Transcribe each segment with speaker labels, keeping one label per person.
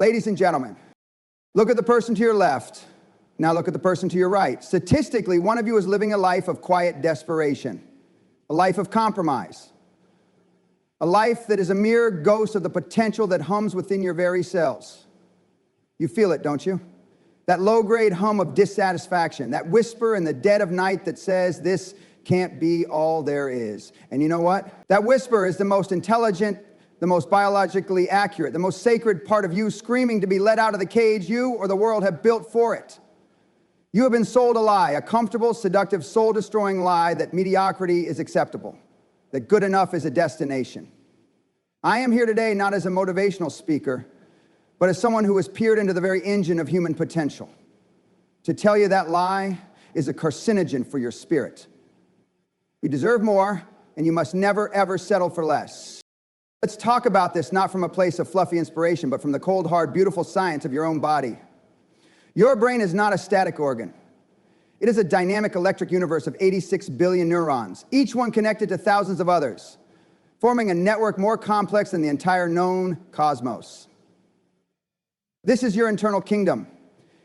Speaker 1: Ladies and gentlemen, look at the person to your left. Now look at the person to your right. Statistically, one of you is living a life of quiet desperation, a life of compromise, a life that is a mere ghost of the potential that hums within your very cells. You feel it, don't you? That low-grade hum of dissatisfaction, that whisper in the dead of night that says, this can't be all there is. And you know what? That whisper is the most intelligent, the most biologically accurate, the most sacred part of you screaming to be let out of the cage you or the world have built for it. You have been sold a lie, a comfortable, seductive, soul-destroying lie that mediocrity is acceptable, that good enough is a destination. I am here today not as a motivational speaker, but as someone who has peered into the very engine of human potential, to tell you that lie is a carcinogen for your spirit. You deserve more, and you must never, ever settle for less. Let's talk about this not from a place of fluffy inspiration, but from the cold, hard, beautiful science of your own body. Your brain is not a static organ. It is a dynamic electric universe of 86 billion neurons, each one connected to thousands of others, forming a network more complex than the entire known cosmos. This is your internal kingdom,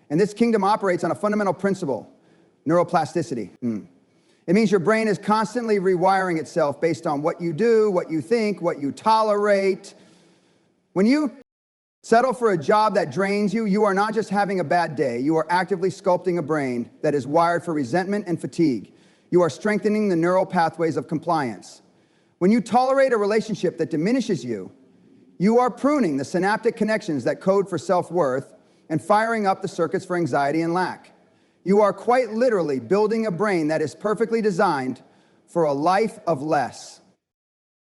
Speaker 1: and this kingdom operates on a fundamental principle, neuroplasticity. It means your brain is constantly rewiring itself based on what you do, what you think, what you tolerate. When you settle for a job that drains you, you are not just having a bad day. You are actively sculpting a brain that is wired for resentment and fatigue. You are strengthening the neural pathways of compliance. When you tolerate a relationship that diminishes you, you are pruning the synaptic connections that code for self-worth and firing up the circuits for anxiety and lack. You are quite literally building a brain that is perfectly designed for a life of less.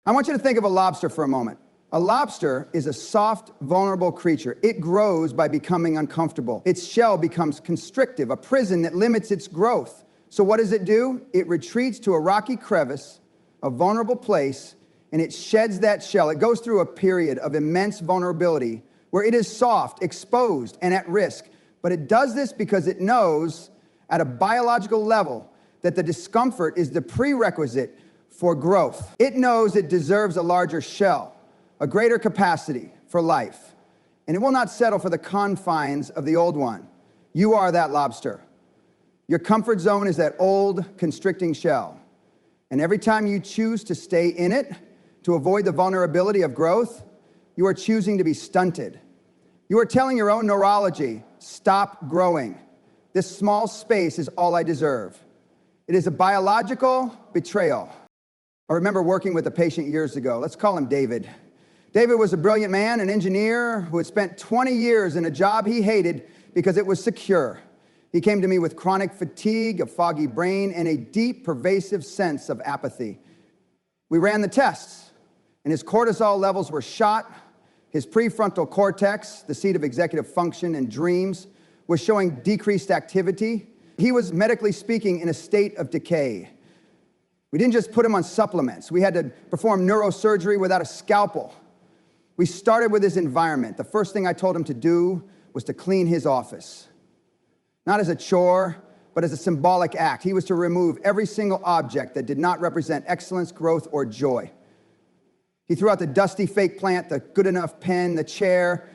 Speaker 1: I want you to think of a lobster for a moment. A lobster is a soft, vulnerable creature. It grows by becoming uncomfortable. Its shell becomes constrictive, a prison that limits its growth. So what does it do? It retreats to a rocky crevice, a vulnerable place, and it sheds that shell. It goes through a period of immense vulnerability where it is soft, exposed, and at risk. But it does this because it knows at a biological level that the discomfort is the prerequisite for growth. It knows it deserves a larger shell, a greater capacity for life, and it will not settle for the confines of the old one. You are that lobster. Your comfort zone is that old, constricting shell. And every time you choose to stay in it, to avoid the vulnerability of growth, you are choosing to be stunted. You are telling your own neurology, stop growing. This small space is all I deserve. It is a biological betrayal. I remember working with a patient years ago. Let's call him David. David was a brilliant man, an engineer who had spent 20 years in a job he hated because it was secure. He came to me with chronic fatigue, a foggy brain, and a deep, pervasive sense of apathy. We ran the tests, and his cortisol levels were shot. His prefrontal cortex, the seat of executive function and dreams, was showing decreased activity. He was, medically speaking, in a state of decay. We didn't just put him on supplements. We had to perform neurosurgery without a scalpel. We started with his environment. The first thing I told him to do was to clean his office. Not as a chore, but as a symbolic act. He was to remove every single object that did not represent excellence, growth, or joy. He threw out the dusty fake plant, the good enough pen, the chair.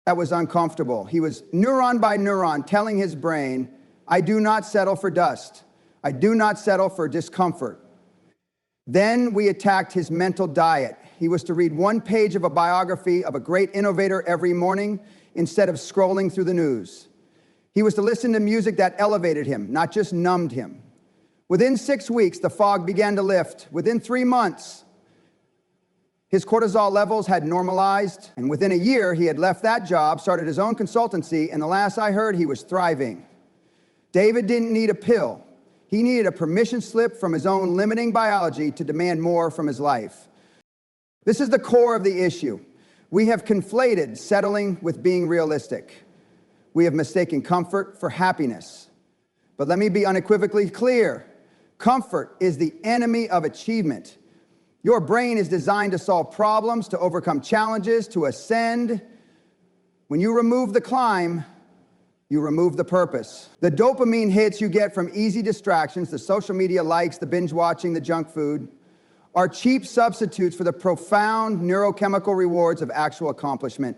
Speaker 1: That was uncomfortable. He was neuron by neuron telling his brain, I do not settle for dust. I do not settle for discomfort. Then we attacked his mental diet. He was to read one page of a biography of a great innovator every morning instead of scrolling through the news. He was to listen to music that elevated him, not just numbed him. Within 6 weeks, the fog began to lift. Within 3 months, his cortisol levels had normalized, and within a year, he had left that job, started his own consultancy, and the last I heard, he was thriving. David didn't need a pill. He needed a permission slip from his own limiting biology to demand more from his life. This is the core of the issue. We have conflated settling with being realistic. We have mistaken comfort for happiness. But let me be unequivocally clear. Comfort is the enemy of achievement. Your brain is designed to solve problems, to overcome challenges, to ascend. When you remove the climb, you remove the purpose. The dopamine hits you get from easy distractions, the social media likes, the binge watching, the junk food, are cheap substitutes for the profound neurochemical rewards of actual accomplishment.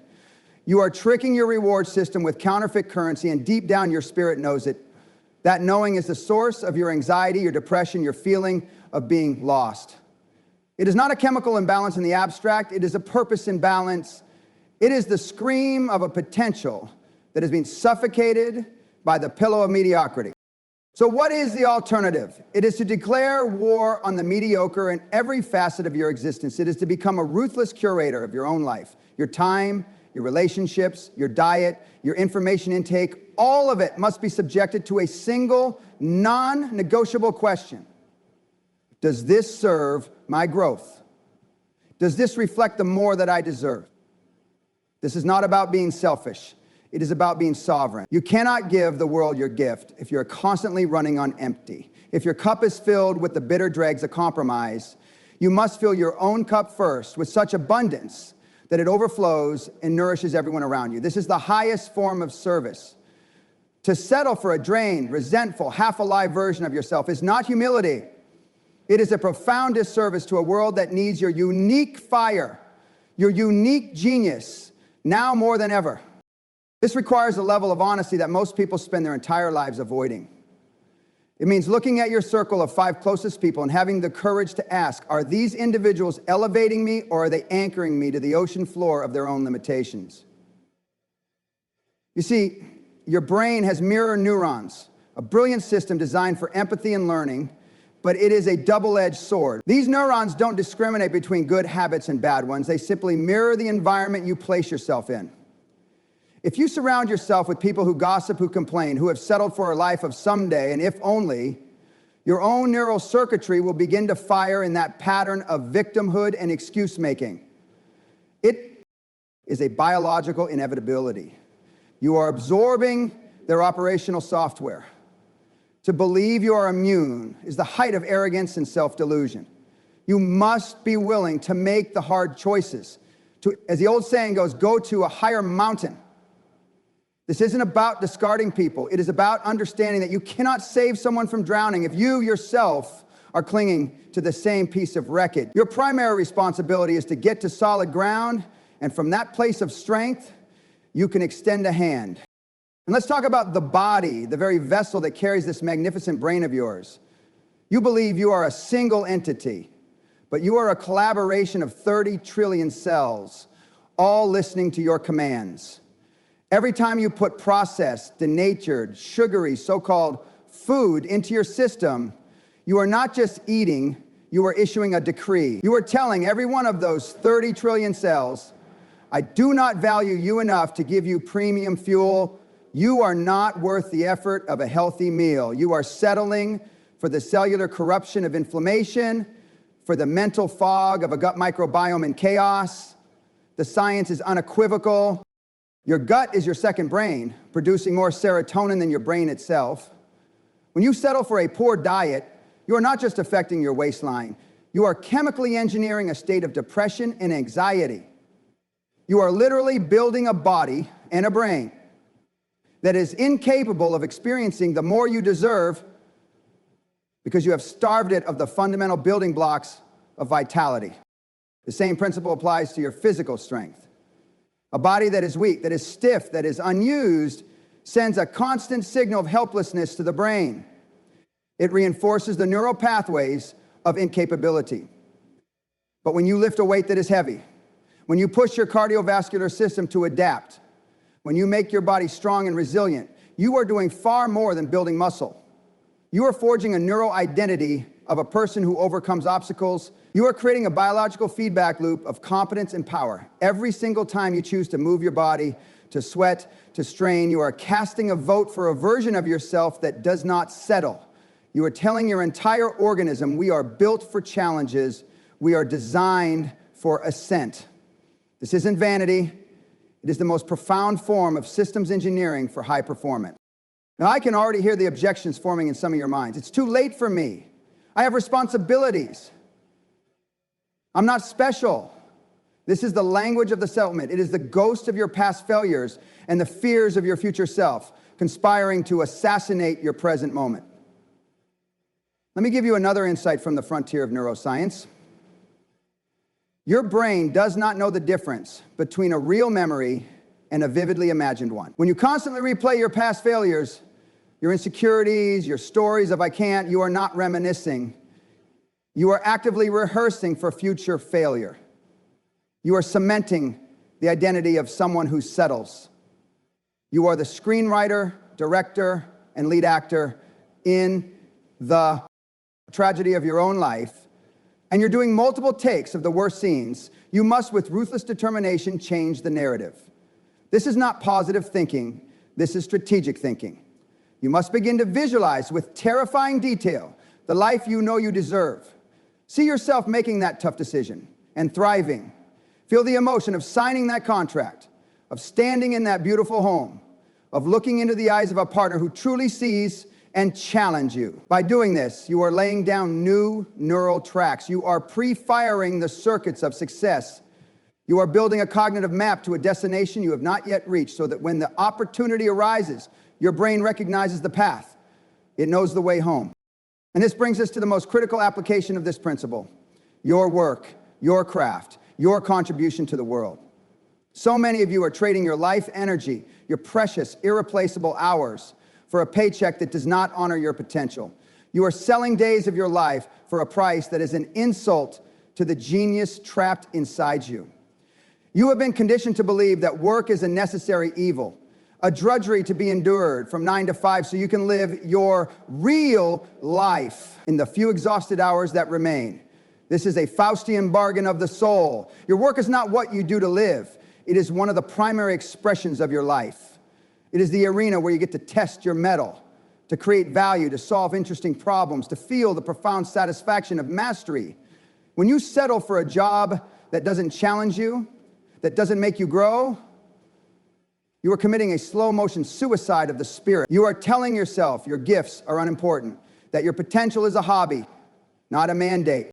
Speaker 1: You are tricking your reward system with counterfeit currency, and deep down your spirit knows it. That knowing is the source of your anxiety, your depression, your feeling of being lost. It is not a chemical imbalance in the abstract, it is a purpose imbalance. It is the scream of a potential that has been suffocated by the pillow of mediocrity. So what is the alternative? It is to declare war on the mediocre in every facet of your existence. It is to become a ruthless curator of your own life, your time, your relationships, your diet, your information intake. All of it must be subjected to a single, non-negotiable question. Does this serve my growth? Does this reflect the more that I deserve? This is not about being selfish. It is about being sovereign. You cannot give the world your gift if you're constantly running on empty. If your cup is filled with the bitter dregs of compromise, you must fill your own cup first with such abundance that it overflows and nourishes everyone around you. This is the highest form of service. To settle for a drained, resentful, half-alive version of yourself is not humility. It is a profound disservice to a world that needs your unique fire, your unique genius, now more than ever. This requires a level of honesty that most people spend their entire lives avoiding. It means looking at your circle of 5 closest people and having the courage to ask, are these individuals elevating me or are they anchoring me to the ocean floor of their own limitations? You see, your brain has mirror neurons, a brilliant system designed for empathy and learning, but it is a double-edged sword. These neurons don't discriminate between good habits and bad ones. They simply mirror the environment you place yourself in. If you surround yourself with people who gossip, who complain, who have settled for a life of someday, and if only, your own neural circuitry will begin to fire in that pattern of victimhood and excuse-making. It is a biological inevitability. You are absorbing their operational software. To believe you are immune is the height of arrogance and self-delusion. You must be willing to make the hard choices. To, as the old saying goes, go to a higher mountain. This isn't about discarding people. It is about understanding that you cannot save someone from drowning if you yourself are clinging to the same piece of wreckage. Your primary responsibility is to get to solid ground, and from that place of strength, you can extend a hand. And let's talk about the body, the very vessel that carries this magnificent brain of yours. You believe you are a single entity, but you are a collaboration of 30 trillion cells, all listening to your commands. Every time you put processed, denatured, sugary, so-called food into your system, you are not just eating, you are issuing a decree. You are telling every one of those 30 trillion cells, I do not value you enough to give you premium fuel. You are not worth the effort of a healthy meal. You are settling for the cellular corruption of inflammation, for the mental fog of a gut microbiome in chaos. The science is unequivocal. Your gut is your second brain, producing more serotonin than your brain itself. When you settle for a poor diet, you are not just affecting your waistline. You are chemically engineering a state of depression and anxiety. You are literally building a body and a brain that is incapable of experiencing the more you deserve because you have starved it of the fundamental building blocks of vitality. The same principle applies to your physical strength. A body that is weak, that is stiff, that is unused, sends a constant signal of helplessness to the brain. It reinforces the neural pathways of incapability. But when you lift a weight that is heavy, when you push your cardiovascular system to adapt, when you make your body strong and resilient, you are doing far more than building muscle. You are forging a neural identity of a person who overcomes obstacles. You are creating a biological feedback loop of competence and power. Every single time you choose to move your body, to sweat, to strain, you are casting a vote for a version of yourself that does not settle. You are telling your entire organism, we are built for challenges. We are designed for ascent. This isn't vanity. It is the most profound form of systems engineering for high performance. Now, I can already hear the objections forming in some of your minds. It's too late for me. I have responsibilities. I'm not special. This is the language of the settlement. It is the ghost of your past failures and the fears of your future self conspiring to assassinate your present moment. Let me give you another insight from the frontier of neuroscience. Your brain does not know the difference between a real memory and a vividly imagined one. When you constantly replay your past failures, your insecurities, your stories of I can't, you are not reminiscing. You are actively rehearsing for future failure. You are cementing the identity of someone who settles. You are the screenwriter, director, and lead actor in the tragedy of your own life, and you're doing multiple takes of the worst scenes. You must, with ruthless determination, change the narrative. This is not positive thinking. This is strategic thinking. You must begin to visualize with terrifying detail the life you know you deserve. See yourself making that tough decision and thriving. Feel the emotion of signing that contract, of standing in that beautiful home, of looking into the eyes of a partner who truly sees and challenge you. By doing this, you are laying down new neural tracks. You are pre-firing the circuits of success. You are building a cognitive map to a destination you have not yet reached, so that when the opportunity arises, your brain recognizes the path. It knows the way home. And this brings us to the most critical application of this principle: your work, your craft, your contribution to the world. So many of you are trading your life energy, your precious, irreplaceable hours, for a paycheck that does not honor your potential. You are selling days of your life for a price that is an insult to the genius trapped inside you. You have been conditioned to believe that work is a necessary evil, a drudgery to be endured from 9 to 5 so you can live your real life in the few exhausted hours that remain. This is a Faustian bargain of the soul. Your work is not what you do to live. It is one of the primary expressions of your life. It is the arena where you get to test your mettle, to create value, to solve interesting problems, to feel the profound satisfaction of mastery. When you settle for a job that doesn't challenge you, that doesn't make you grow, you are committing a slow-motion suicide of the spirit. You are telling yourself your gifts are unimportant, that your potential is a hobby, not a mandate.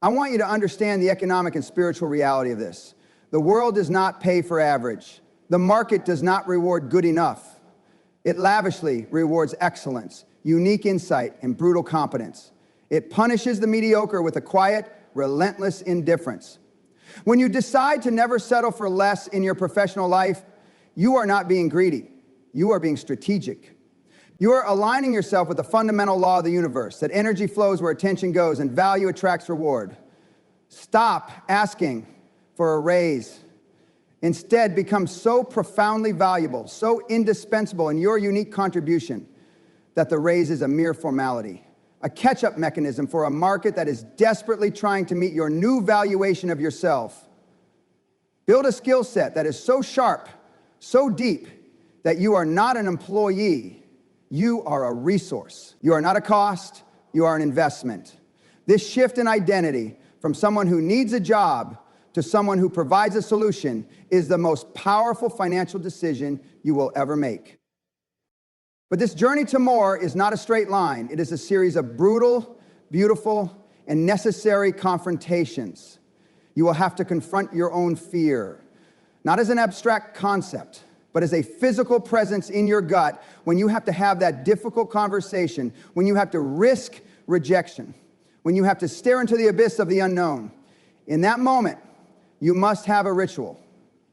Speaker 1: I want you to understand the economic and spiritual reality of this. The world does not pay for average. The market does not reward good enough. It lavishly rewards excellence, unique insight, and brutal competence. It punishes the mediocre with a quiet, relentless indifference. When you decide to never settle for less in your professional life, you are not being greedy. You are being strategic. You are aligning yourself with the fundamental law of the universe, that energy flows where attention goes and value attracts reward. Stop asking for a raise. Instead, become so profoundly valuable, so indispensable in your unique contribution that the raise is a mere formality, a catch-up mechanism for a market that is desperately trying to meet your new valuation of yourself. Build a skill set that is so sharp, so deep, that you are not an employee, you are a resource. You are not a cost, you are an investment. This shift in identity from someone who needs a job to someone who provides a solution is the most powerful financial decision you will ever make. But this journey to more is not a straight line. It is a series of brutal, beautiful, and necessary confrontations. You will have to confront your own fear, not as an abstract concept, but as a physical presence in your gut when you have to have that difficult conversation, when you have to risk rejection, when you have to stare into the abyss of the unknown. In that moment, you must have a ritual.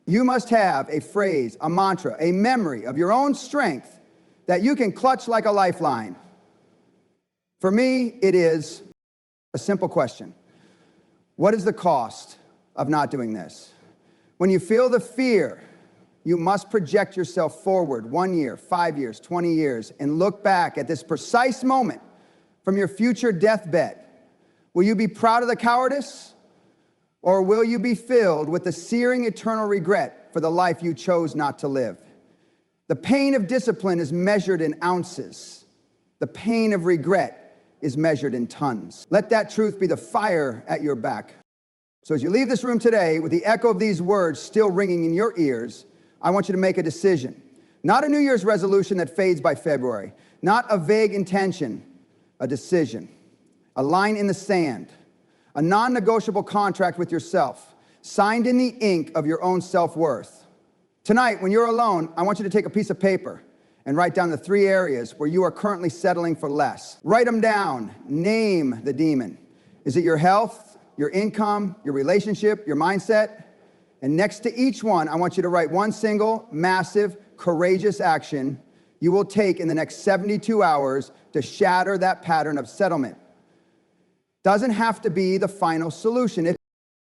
Speaker 1: You must have a phrase, a mantra, a memory of your own strength that you can clutch like a lifeline. For me, it is a simple question. What is the cost of not doing this? When you feel the fear, you must project yourself forward 1 year, 5 years, 20 years, and look back at this precise moment from your future deathbed. Will you be proud of the cowardice? Or will you be filled with the searing eternal regret for the life you chose not to live? The pain of discipline is measured in ounces. The pain of regret is measured in tons. Let that truth be the fire at your back. So as you leave this room today with the echo of these words still ringing in your ears, I want you to make a decision. Not a New Year's resolution that fades by February. Not a vague intention. A decision. A line in the sand. A non-negotiable contract with yourself, signed in the ink of your own self-worth. Tonight, when you're alone, I want you to take a piece of paper and write down the 3 areas where you are currently settling for less. Write them down. Name the demon. Is it your health, your income, your relationship, your mindset? And next to each one, I want you to write one single, massive, courageous action you will take in the next 72 hours to shatter that pattern of settlement. Doesn't have to be the final solution.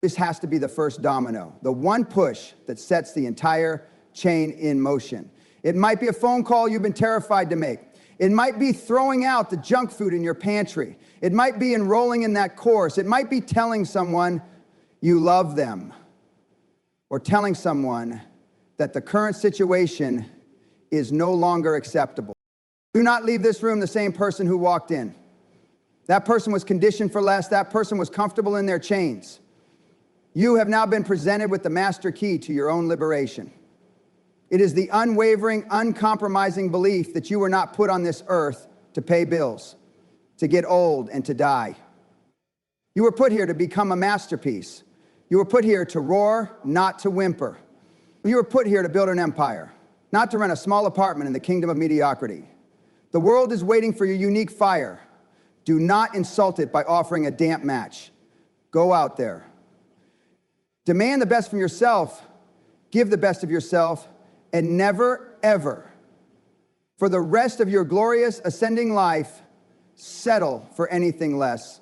Speaker 1: This has to be the first domino, the one push that sets the entire chain in motion. It might be a phone call you've been terrified to make. It might be throwing out the junk food in your pantry. It might be enrolling in that course. It might be telling someone you love them, or telling someone that the current situation is no longer acceptable. Do not leave this room the same person who walked in. That person was conditioned for less. That person was comfortable in their chains. You have now been presented with the master key to your own liberation. It is the unwavering, uncompromising belief that you were not put on this earth to pay bills, to get old, and to die. You were put here to become a masterpiece. You were put here to roar, not to whimper. You were put here to build an empire, not to rent a small apartment in the kingdom of mediocrity. The world is waiting for your unique fire. Do not insult it by offering a damp match. Go out there. Demand the best from yourself, give the best of yourself, and never, ever, for the rest of your glorious ascending life, settle for anything less.